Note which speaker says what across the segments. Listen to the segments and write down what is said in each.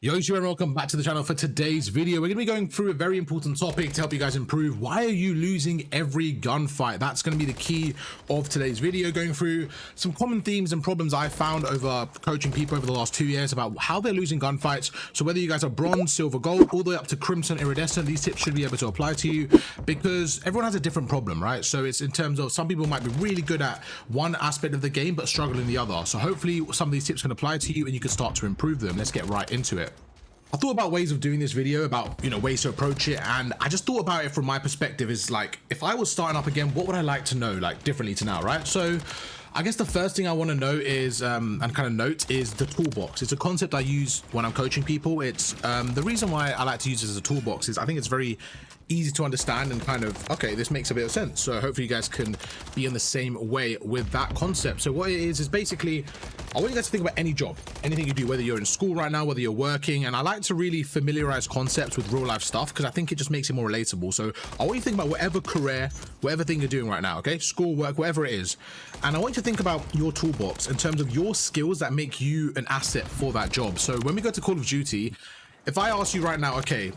Speaker 1: Yo, and welcome back to the channel. For today's video, we're going to be going through a very important topic to help you guys improve. Why are you losing every gunfight? That's going to be the key of today's video, going through some common themes and problems I found over coaching people over the last 2 years about how they're losing gunfights. So whether you guys are bronze, silver, gold, all the way up to crimson, iridescent, these tips should be able to apply to you because everyone has a different problem, right? So it's in terms of some people might be really good at one aspect of the game but struggle in the other. So hopefully some of these tips can apply to you and you can start to improve them. Let's get right into it. I thought about ways of doing this video, about, ways to approach it, and I just thought about it from my perspective is like, if I was starting up again, what would I like to know, like, differently to now, right? So I guess the first thing I want to know is, and kind of note, is the toolbox. It's a concept I use when I'm coaching people. It's the reason why I like to use it as a toolbox is I think it's very easy to understand and kind of, okay, this makes a bit of sense. So hopefully you guys can be in the same way with that concept. So what it is basically, I want you guys to think about any job, anything you do, whether you're in school right now, whether you're working, and I like to really familiarize concepts with real life stuff because I think it just makes it more relatable. So I want you to think about whatever career, whatever thing you're doing right now, okay? School, work, whatever it is. And I want you to think about your toolbox in terms of your skills that make you an asset for that job. So when we go to Call of Duty, if I ask you right now, okay,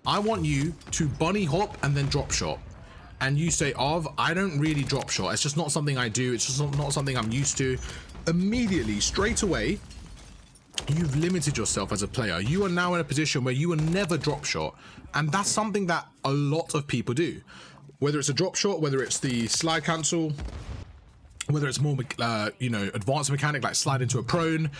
Speaker 1: I want you to bunny hop and then drop shot. And you say, I don't really drop shot. It's just not something I do. It's just not something I'm used to. Immediately, straight away, you've limited yourself as a player. You are now in a position where you will never drop shot. And that's something that a lot of people do. Whether it's a drop shot, whether it's the slide cancel, whether it's more advanced mechanic like slide into a prone,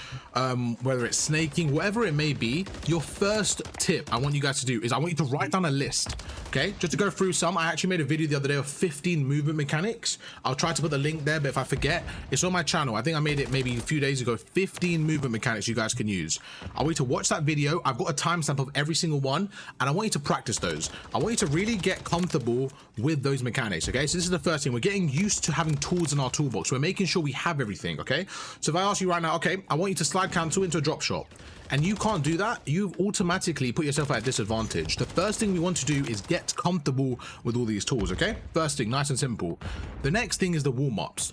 Speaker 1: whether it's snaking, whatever it may be, your first tip I want you guys to do is I want you to write down a list, okay? Just to go through some. I actually made a video the other day of 15 movement mechanics. I'll try to put the link there, but if I forget, it's on my channel. I think I made it maybe a few days ago. 15 movement mechanics you guys can use. I want you to watch that video. I've got a timestamp of every single one, and I want you to practice those. I want you to really get comfortable with those mechanics, okay? So this is the first thing. We're getting used to having tools in our toolbox. We're making sure we have everything, okay? So if I ask you right now, okay, I want you to slide cancel into a drop shot, and you can't do that, you've automatically put yourself at a disadvantage. The first thing we want to do is get comfortable with all these tools, okay? First thing, nice and simple. The next thing is the warm-ups.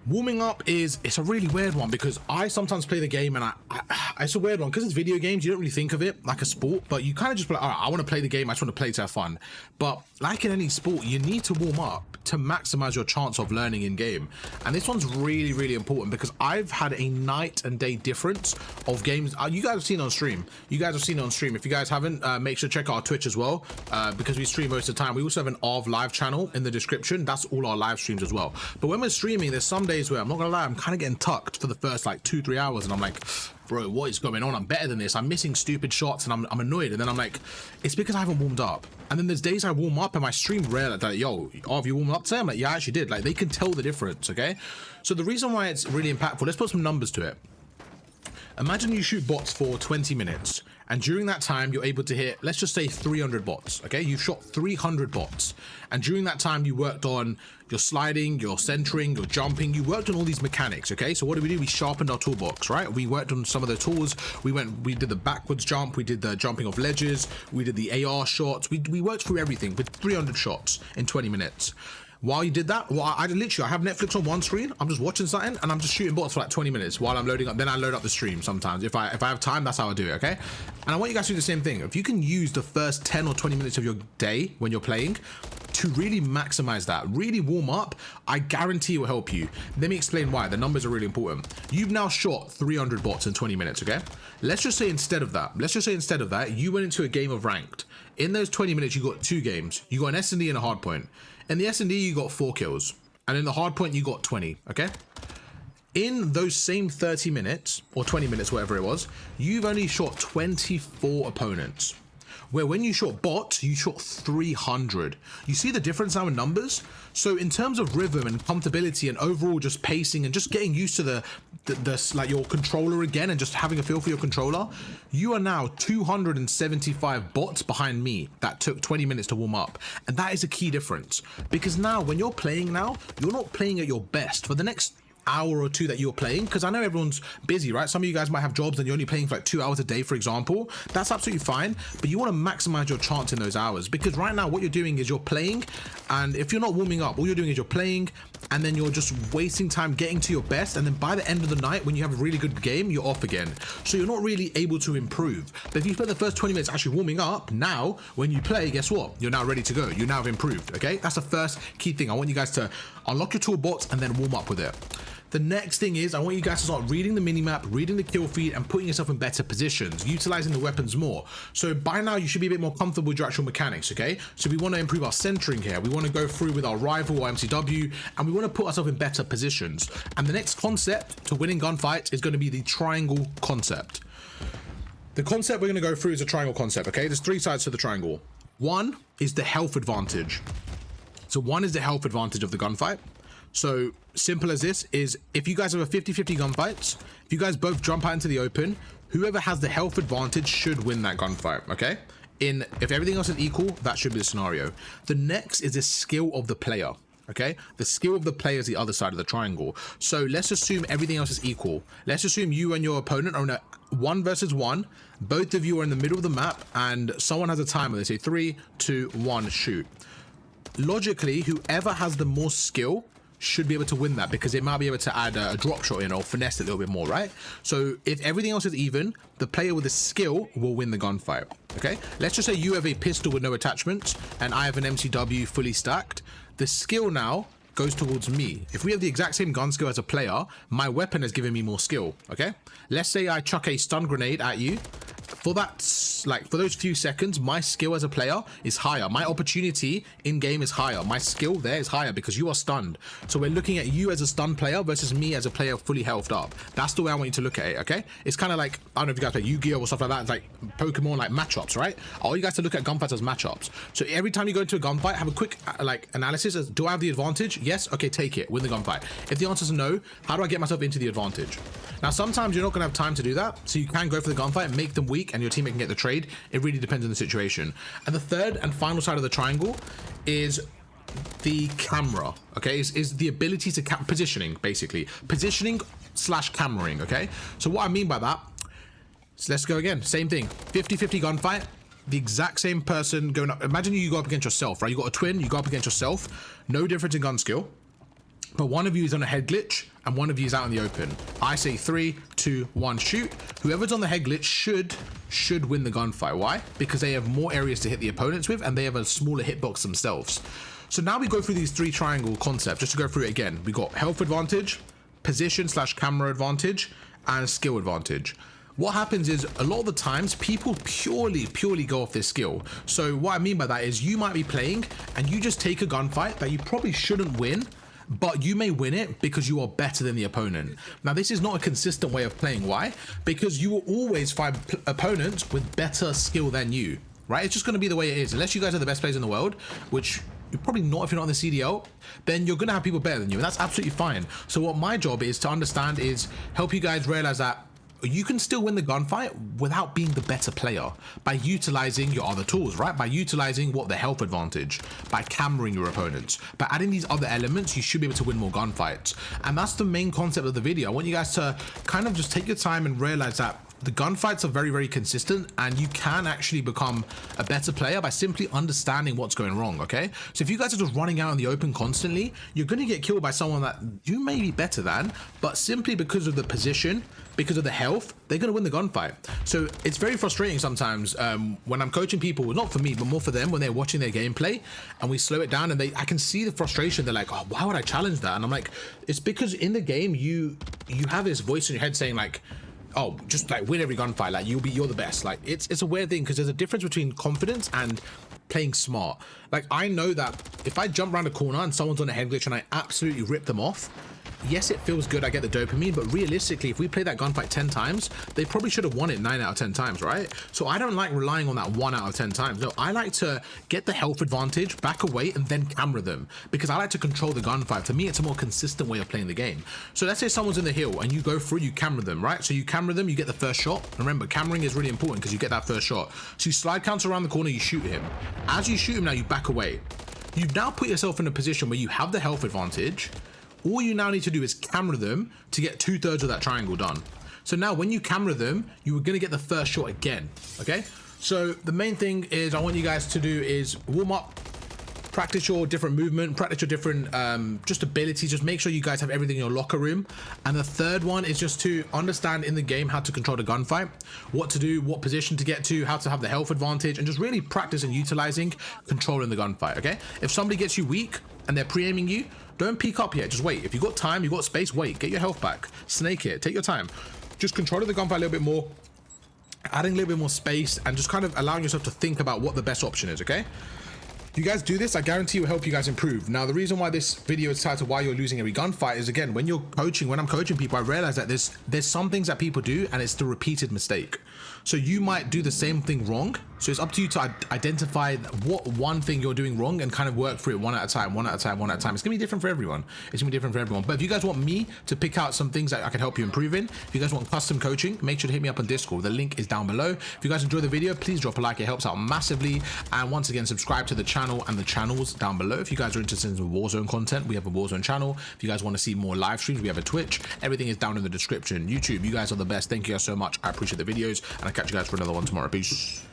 Speaker 1: Warming up it's a really weird one because I sometimes play the game and it's a weird one because it's video games. You don't really think of it like a sport, but you kind of just be like, all right, I want to play the game. I just want to play to have fun. But like in any sport, you need to warm up to maximize your chance of learning in game. And this one's really, really important because I've had a night and day difference of games. You guys have seen it on stream. You guys have seen it on stream. If you guys haven't, make sure to check out our Twitch as well because we stream most of the time. We also have an ARV live channel in the description. That's all our live streams as well. But when we're streaming, there's some days where I'm not gonna lie, I'm kind of getting tucked for the first like 2-3 hours and I'm like, bro, what is going on? I'm better than this. I'm missing stupid shots and I'm annoyed. And then I'm like, it's because I haven't warmed up. And then there's days I warm up and my stream rare like, yo, have you warmed up today? I'm like, yeah, I actually did. Like, they can tell the difference, okay? So the reason why it's really impactful, let's put some numbers to it. Imagine you shoot bots for 20 minutes and during that time you're able to hit, let's just say 300 bots, okay? You've shot 300 bots and during that time you worked on your sliding, your centering, your jumping, you worked on all these mechanics, okay? So what did? We sharpened our toolbox, right? We worked on some of the tools. We did the backwards jump, we did the jumping off ledges, we did the AR shots, we worked through everything with 300 shots in 20 minutes. While you did that, well, I have Netflix on one screen, I'm just watching something and I'm just shooting bots for like 20 minutes while I'm loading up. Then I load up the stream sometimes. If I have time, that's how I do it, okay? And I want you guys to do the same thing. If you can use the first 10 or 20 minutes of your day when you're playing to really maximize that, really warm up, I guarantee it will help you. Let me explain why. The numbers are really important. You've now shot 300 bots in 20 minutes, okay? Let's just say instead of that, you went into a game of ranked. In those 20 minutes, you got 2 games. You got an S&D and a hard point. In the S&D, you got 4 kills. And in the hard point, you got 20, okay? In those same 30 minutes, or 20 minutes, whatever it was, you've only shot 24 opponents. Where when you shot bots, you shot 300. You see the difference now in numbers? So in terms of rhythm and comfortability and overall just pacing and just getting used to the like your controller again and just having a feel for your controller, you are now 275 bots behind me that took 20 minutes to warm up. And that is a key difference because now when you're playing now, you're not playing at your best. For the next hour or two that you're playing, because I know everyone's busy, right? Some of you guys might have jobs and you're only playing for like 2 hours a day, for example. That's absolutely fine, but you want to maximize your chance in those hours, because right now what you're doing is you're playing, and if you're not warming up, all you're doing is you're playing, and then you're just wasting time getting to your best, and then by the end of the night, when you have a really good game, you're off again. So you're not really able to improve. But if you spend the first 20 minutes actually warming up, now when you play, guess what? You're now ready to go. You now have improved. Okay, that's the first key thing. I want you guys to unlock your toolbox and then warm up with it. The next thing is I want you guys to start reading the minimap, reading the kill feed, and putting yourself in better positions, utilizing the weapons more. So by now you should be a bit more comfortable with your actual mechanics, okay? So we want to improve our centering here. We want to go through with our rival or MCW, and we want to put ourselves in better positions. And the next concept to winning gunfights is going to be the triangle concept. The concept we're going to go through is a triangle concept, okay? There's 3 sides to the triangle. One is the health advantage. So one is the health advantage of the gunfight. So simple as this is, if you guys have a 50-50 gunfights, if you guys both jump out into the open, whoever has the health advantage should win that gunfight, okay? If everything else is equal, that should be the scenario. The next is the skill of the player, okay? The skill of the player is the other side of the triangle. So let's assume everything else is equal. Let's assume you and your opponent are in a 1 versus 1. Both of you are in the middle of the map, and someone has a timer. They say 3, 2, 1, shoot. Logically, whoever has the more skill should be able to win that, because they might be able to add a drop shot in or finesse it a little bit more, right? So if everything else is even, the player with the skill will win the gunfight, okay? Let's just say you have a pistol with no attachments and I have an MCW fully stacked. The skill now goes towards me. If we have the exact same gun skill as a player, my weapon has given me more skill, okay? Let's say I chuck a stun grenade at you. For that, like for those few seconds, my skill as a player is higher. My opportunity in game is higher. My skill there is higher because you are stunned. So we're looking at you as a stunned player versus me as a player fully healthed up. That's the way I want you to look at it, okay? It's kind of like, I don't know if you guys play Yu-Gi-Oh or stuff like that. It's like Pokemon, like matchups, right? I want you guys to look at gunfights as matchups. So every time you go into a gunfight, have a quick like analysis as, do I have the advantage? Yes, okay, take it, win the gunfight. If the answer is no, how do I get myself into the advantage? Now, sometimes you're not gonna have time to do that. So you can go for the gunfight, make them weak, and your teammate can get the trade. It really depends on the situation. And the third and final side of the triangle is the camera, okay? Is the ability to positioning, basically. Positioning / cameraing, okay? So what I mean by that, so let's go again, same thing. 50-50 gunfight, the exact same person going up. Imagine you go up against yourself, right? You got a twin, you go up against yourself, no difference in gun skill, but one of you is on a head glitch and one of you is out in the open. I say 3, 2, 1, shoot. Whoever's on the head glitch should win the gunfight. Why? Because they have more areas to hit the opponents with and they have a smaller hitbox themselves. So now we go through these 3 triangle concepts. Just to go through it again, we got health advantage, position / camera advantage, and skill advantage. What happens is a lot of the times people purely go off their skill. So what I mean by that is you might be playing and you just take a gunfight that you probably shouldn't win, but you may win it because you are better than the opponent. Now, this is not a consistent way of playing. Why? Because you will always find opponents with better skill than you, right? It's just going to be the way it is. Unless you guys are the best players in the world, which you're probably not if you're not in the CDL, then you're going to have people better than you, and that's absolutely fine. So what my job is to understand is help you guys realize that you can still win the gunfight without being the better player by utilizing your other tools, right? By utilizing the health advantage, by cameraing your opponents, by adding these other elements, you should be able to win more gunfights. And that's the main concept of the video. I want you guys to kind of just take your time and realize that the gunfights are very consistent, and you can actually become a better player by simply understanding what's going wrong, okay? So if you guys are just running out in the open constantly, you're going to get killed by someone that you may be better than, but simply because of the position, because of the health, they're going to win the gunfight. So it's very frustrating sometimes when I'm coaching people, not for me, but more for them, when they're watching their gameplay and we slow it down and I can see the frustration. They're like, oh, why would I challenge that? And I'm like, it's because in the game, you have this voice in your head saying like, oh, just like win every gunfight, like you're the best. Like it's a weird thing because there's a difference between confidence and playing smart. Like I know that if I jump around a corner and someone's on a head glitch and I absolutely rip them off, yes, it feels good, I get the dopamine, but realistically, if we play that gunfight 10 times, they probably should have won it 9 out of 10 times, right? So I don't like relying on that 1 out of 10 times. No, I like to get the health advantage, back away, and then camera them, because I like to control the gunfight. For me, it's a more consistent way of playing the game. So let's say someone's in the hill and you go through, you camera them, right? So you camera them, you get the first shot. Remember, cameraing is really important because you get that first shot. So you slide counter around the corner, you shoot him. As you shoot him now, you back away. You've now put yourself in a position where you have the health advantage, All you now need to do is camera them to get 2/3 of that triangle done. So now when you camera them, you are going to get the first shot again. Okay, so the main thing is I want you guys to do is warm up, practice your different movement, practice your different just abilities. Just make sure you guys have everything in your locker room. And the third one is just to understand in the game how to control the gunfight, what to do, what position to get to, how to have the health advantage, and just really practice and utilizing controlling the gunfight. Okay, if somebody gets you weak and they're pre-aiming you, don't peek up yet, just wait. If you've got time, you've got space, wait, get your health back, snake it, take your time, just controlling the gunfight a little bit more, adding a little bit more space, and just kind of allowing yourself to think about what the best option is. Okay, you guys do this, I guarantee it will help you guys improve. Now, the reason why this video is titled Why You're Losing Every Gunfight is, again, when I'm coaching people, I realize that there's some things that people do and it's the repeated mistake. So you might do the same thing wrong. So it's up to you to identify what one thing you're doing wrong and kind of work through it one at a time, one at a time, one at a time. It's gonna be different for everyone. It's gonna be different for everyone. But if you guys want me to pick out some things that I can help you improve in, if you guys want custom coaching, make sure to hit me up on Discord. The link is down below. If you guys enjoy the video, please drop a like, it helps out massively. And once again, subscribe to the channel and the channels down below. If you guys are interested in some Warzone content, we have a Warzone channel. If you guys want to see more live streams, we have a Twitch. Everything is down in the description. YouTube, you guys are the best. Thank you guys so much. I appreciate the videos, and I'll catch you guys for another one tomorrow. Peace.